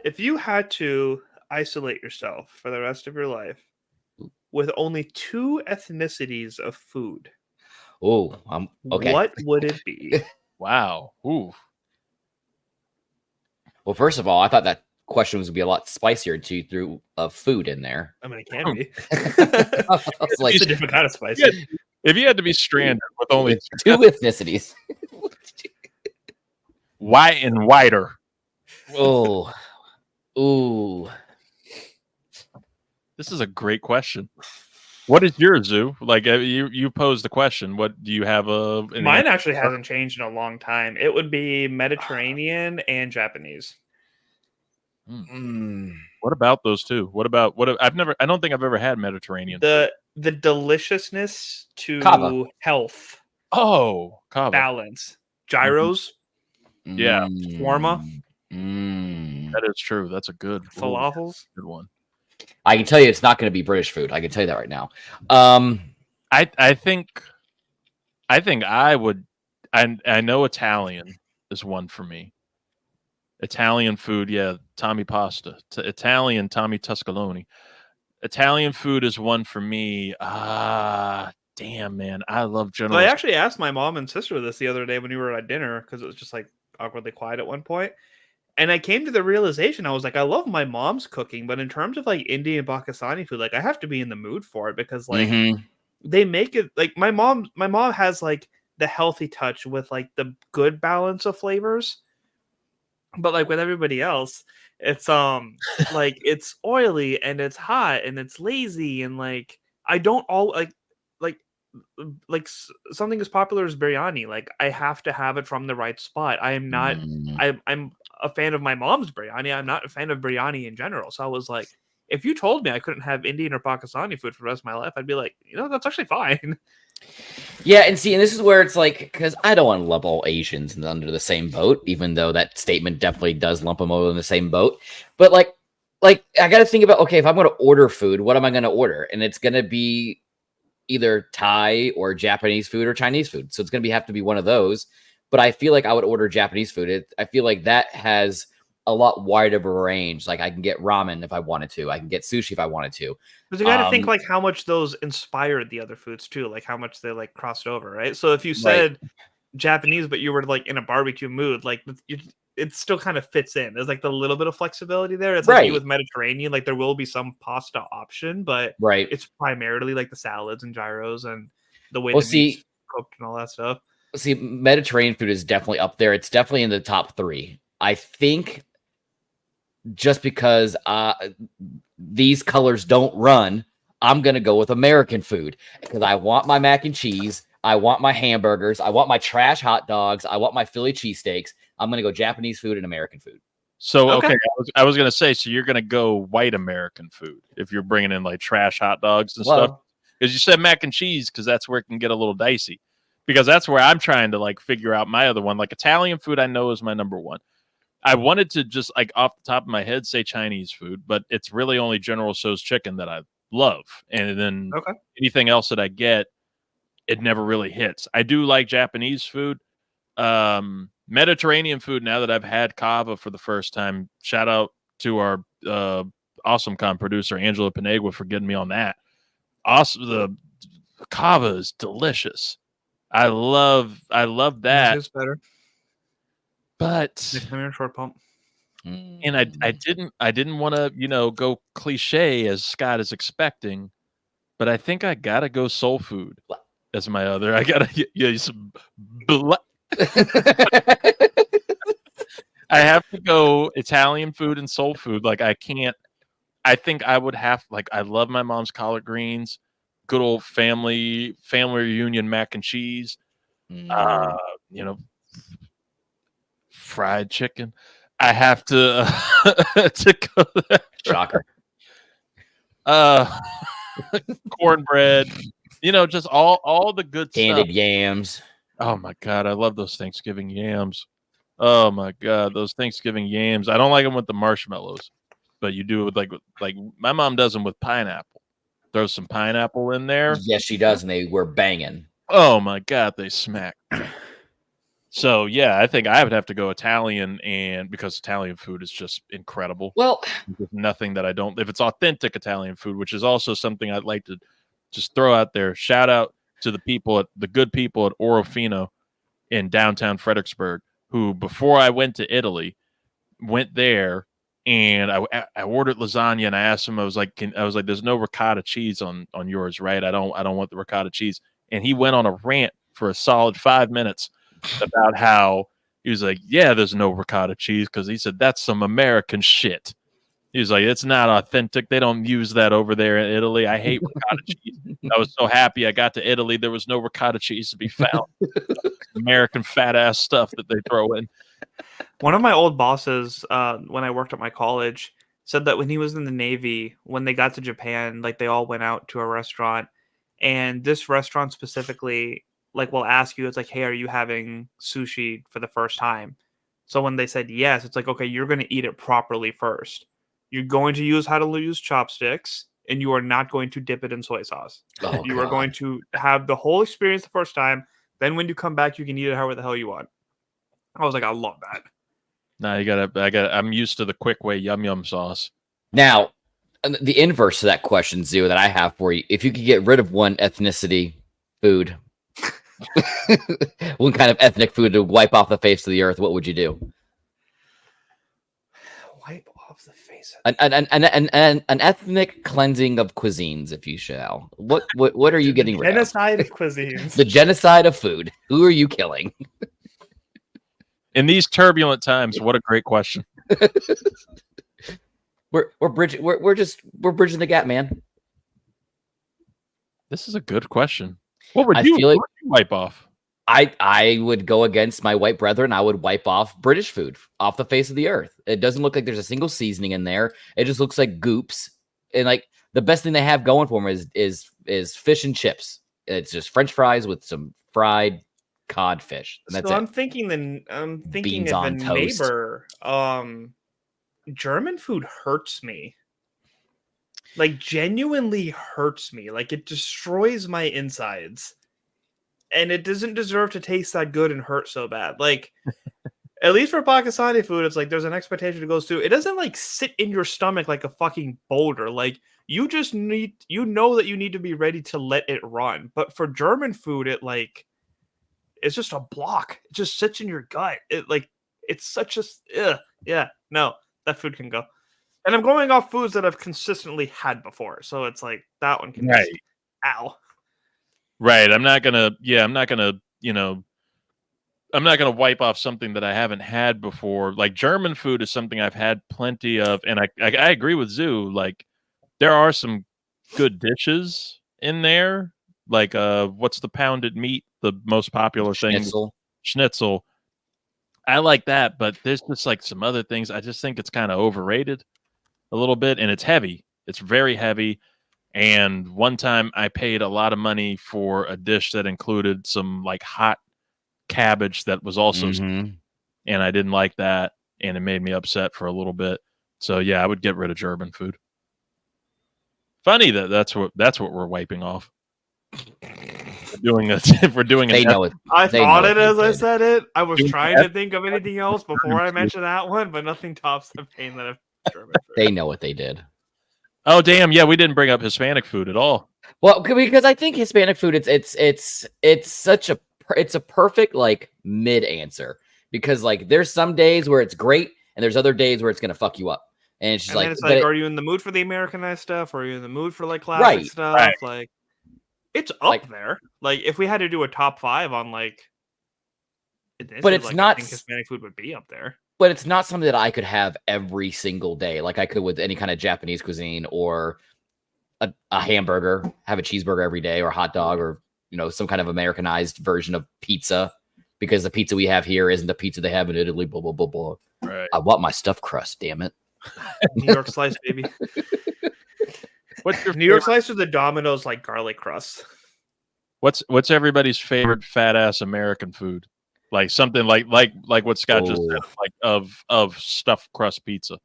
If you had to isolate yourself for the rest of your life with only two ethnicities of food, Oh, okay. what would it be? Wow. Ooh. Well, first of all, I thought that question was going to be a lot spicier until you threw food in there. I mean, it can be. I was like, It's a different kind of spicy. If you had to be stranded with only two ethnicities. white and whiter. Oh, ooh. This is a great question. What is yours, Zoo? Like you posed the question. What do you have? Mine actually hasn't changed in a long time. It would be Mediterranean and Japanese. What about those two? What I don't think I've ever had Mediterranean. The deliciousness to Kava. health. Oh, kava. Balance. Gyros. Yeah. Shawarma. That is true. That's a good Falafels. Good one. I can tell you it's not going to be British food. I can tell you that right now. I think I would. I know Italian is one for me. Italian food, yeah, Tommy Pasta. Italian Tommy Tuscaloni. Italian food is one for me. Damn, man, I love General. So I actually asked my mom and sister this the other day when we were at dinner because it was just like awkwardly quiet at one point. And I came to the realization, I was like, I love my mom's cooking, but in terms of like Indian Pakistani food, like I have to be in the mood for it because like they make it like my mom has like the healthy touch with like the good balance of flavors. But like with everybody else, it's like it's oily and it's hot and it's lazy and like I don't all like something as popular as biryani. Like I have to have it from the right spot. I am not. I'm a fan of my mom's biryani. I'm not a fan of biryani in general. So I was like, if you told me I couldn't have Indian or Pakistani food for the rest of my life, I'd be like, that's actually fine. Yeah, and this is where it's like, because I don't want to lump all Asians under the same boat, even though that statement definitely does lump them all in the same boat. But like I got to think about, okay, if I'm going to order food, what am I going to order? And it's going to be either Thai or Japanese food or Chinese food. So it's going to have to be one of those. But I feel like I would order Japanese food. I feel like that has a lot wider of a range. Like I can get ramen if I wanted to. I can get sushi if I wanted to. Because you got to think like how much those inspired the other foods too, like how much they like crossed over, right? So if you said Japanese, but you were like in a barbecue mood, like it still kind of fits in. There's like the little bit of flexibility there. It's like with Mediterranean, like there will be some pasta option, but it's primarily like the salads and gyros and the way the meat's cooked and all that stuff. See, Mediterranean food is definitely up there. It's definitely in the top 3. I think just because these colors don't run, I'm going to go with American food because I want my mac and cheese. I want my hamburgers. I want my trash hot dogs. I want my Philly cheesesteaks. I'm going to go Japanese food and American food. So, okay, I was going to say, so you're going to go white American food if you're bringing in like trash hot dogs and stuff? Because you said mac and cheese because that's where it can get a little dicey. Because that's where I'm trying to like figure out my other one. Like Italian food, I know is my number one. I wanted to just like off the top of my head say Chinese food, but it's really only General Tso's chicken that I love. And then anything else that I get, it never really hits. I do like Japanese food. Mediterranean food, now that I've had kava for the first time, shout out to our awesome producer, Angela Panegua, for getting me on that. Awesome. The kava is delicious. I love that. It's better. But short pump. And I didn't want to, go cliche as Scott is expecting, but I think I gotta go soul food as my other. I gotta some I have to go Italian food and soul food. Like I can't. I think I would have I love my mom's collard greens, good old family reunion mac and cheese. Fried chicken. I have to to go there. Shocker. Cornbread. Just all the good Candied stuff. Yams. Oh my God, I love those Thanksgiving yams. Oh my God, those Thanksgiving yams. I don't like them with the marshmallows, but you do it with like my mom does them with pineapple. Throw some pineapple in there. Yes, she does, and they were banging. Oh my God, they smack. So yeah, I think I would have to go Italian, and because Italian food is just incredible. Well, There's nothing that I don't. If it's authentic Italian food, which is also something I'd like to just throw out there. Shout out to the good people at Orofino in downtown Fredericksburg, who before I went to Italy, went there and I ordered lasagna, and I asked him, I was like, there's no ricotta cheese on yours, right? I don't want the ricotta cheese. And he went on a rant for a solid 5 minutes about how he was like, yeah, there's no ricotta cheese because he said that's some American shit. He was like, it's not authentic. They don't use that over there in Italy. I hate ricotta cheese. I was so happy I got to Italy. There was no ricotta cheese to be found. American fat ass stuff that they throw in. One of my old bosses, when I worked at my college, said that when he was in the Navy, when they got to Japan, like they all went out to a restaurant, and this restaurant specifically, like, will ask you, it's like, hey, are you having sushi for the first time? So when they said yes, it's like, okay, you're going to eat it properly first. You're going to use how to use chopsticks, and you are not going to dip it in soy sauce. oh, You are God. going to have the whole experience the first time. Then when you come back, you can eat it however the hell you want. I was like, I love that. No, I'm used to the quick way yum yum sauce. Now, the inverse to that question, Zoo, that I have for you: if you could get rid of one ethnicity food, one kind of ethnic food to wipe off the face of the earth, what would you do? Wipe off the face. An ethnic cleansing of cuisines, if you shall. What are you getting rid of? Genocide of cuisines. The genocide of food. Who are you killing? In these turbulent times, what a great question. We're bridging the gap, man. This is a good question. What would I you feel like- wipe off? I would go against my white brethren. I would wipe off British food off the face of the earth. It doesn't look like there's a single seasoning in there. It just looks like goops. And like the best thing they have going for them is fish and chips. It's just French fries with some fried codfish. And that's So it. I'm thinking Beans of a on toast. neighbor. German food hurts me. Like, genuinely hurts me. Like, it destroys my insides. And it doesn't deserve to taste that good and hurt so bad. Like, at least for Pakistani food, it's like there's an expectation it goes through. It doesn't like sit in your stomach like a fucking boulder. Like, you just need, you know that you need to be ready to let it run. But for German food, it's just a block. It just sits in your gut. It's such a yeah, no, that food can go. And I'm going off foods that I've consistently had before. So it's like that one can Right. just, ow. Right. I'm not gonna wipe off something that I haven't had before. Like German food is something I've had plenty of, and I agree with Zoo. Like there are some good dishes in there. Like what's the pounded meat? The most popular thing, schnitzel. I like that, but there's just like some other things. I just think it's kind of overrated a little bit, and it's heavy. It's very heavy. And one time I paid a lot of money for a dish that included some like hot cabbage that was also, and I didn't like that, and it made me upset for a little bit. So yeah, I would get rid of German food. Funny that's what we're wiping off. If we're doing They know it. I They thought know it what as they I did. said it. I was Doing trying to think of anything else before I mentioned that one, but nothing tops the pain that I've German food. They know what they did. Oh damn! Yeah, we didn't bring up Hispanic food at all. Well, because I think Hispanic food, it's a perfect like mid answer, because like there's some days where it's great and there's other days where it's gonna fuck you up, and it's just And then it's like, are you in the mood for the Americanized stuff, or are you in the mood for like classic Right, stuff? right. Like, it's up Like- there. Like, if we had to do a top 5 on like, But it's like, not I think Hispanic food would be up there. but it's not something that I could have every single day, like I could with any kind of Japanese cuisine or a hamburger, have a cheeseburger every day, or a hot dog, or some kind of Americanized version of pizza, because the pizza we have here isn't the pizza they have in Italy. Blah blah blah blah. Right. I want my stuffed crust, damn it. New York slice, baby. What's your New York slice or the Domino's like garlic crust? What's everybody's favorite fat ass American food? Like something like what Scott just said, like of stuffed crust pizza.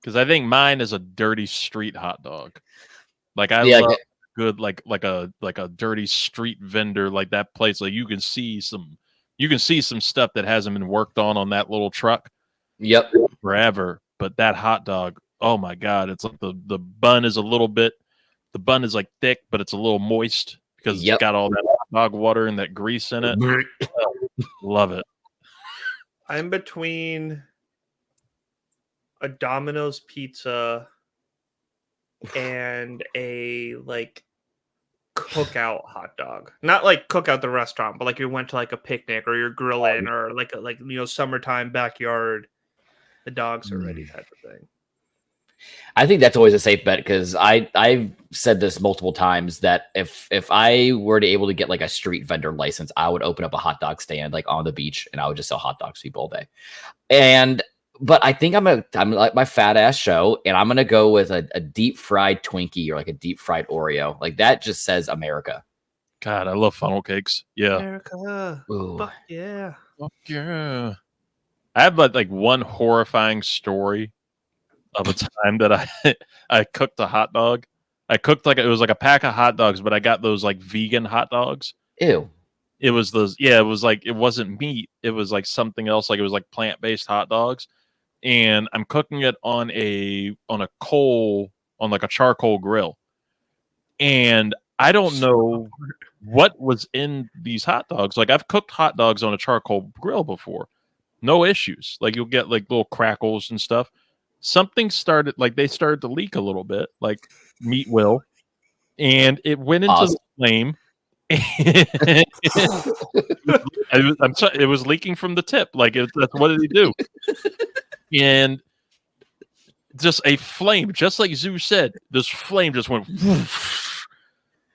Because I think mine is a dirty street hot dog. Like I good like a dirty street vendor like that place. Like you can see some stuff that hasn't been worked on that little truck. Yep. Forever. But that hot dog, oh my god, it's like the bun is a little bit. The bun is like thick, but it's a little moist because it's got all that hot dog water and that grease in it. Love it. I'm between a Domino's pizza and a like cookout hot dog. Not like cookout the restaurant, but like you went to like a picnic or you're grilling or like summertime backyard. The dogs are ready type of thing. I think that's always a safe bet because I've said this multiple times that if I were to able to get like a street vendor license, I would open up a hot dog stand like on the beach and I would just sell hot dogs to people all day. But I think I'm like my fat ass show, and I'm gonna go with a deep fried Twinkie or like a deep fried Oreo. Like that just says America. God, I love funnel cakes. Yeah. America. Ooh. Fuck yeah. Fuck yeah. I have like one horrifying story of a time that I cooked a hot dog. I cooked it was like a pack of hot dogs, but I got those like vegan hot dogs. Ew. It was those, yeah, it was like, it wasn't meat. It was like something else. Like it was like plant-based hot dogs. And I'm cooking it on a charcoal grill. And I don't know what was in these hot dogs. Like I've cooked hot dogs on a charcoal grill before. No issues. Like you'll get like little crackles and stuff. Something started, like they started to leak a little bit, like meat will. And it went into the flame. It was leaking from the tip. Like that's what did he do? And just a flame, just like Zoo said, this flame just went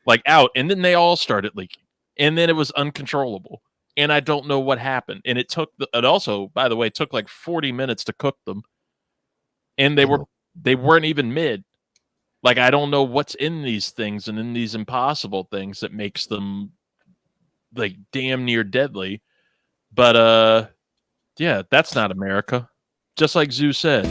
like out, and then they all started leaking, and then it was uncontrollable, and I don't know what happened. And it also, by the way, took like 40 minutes to cook them, and they weren't even mid. Like I don't know what's in these things and in these impossible things that makes them like damn near deadly. But yeah, that's not America. Just like Zoo said.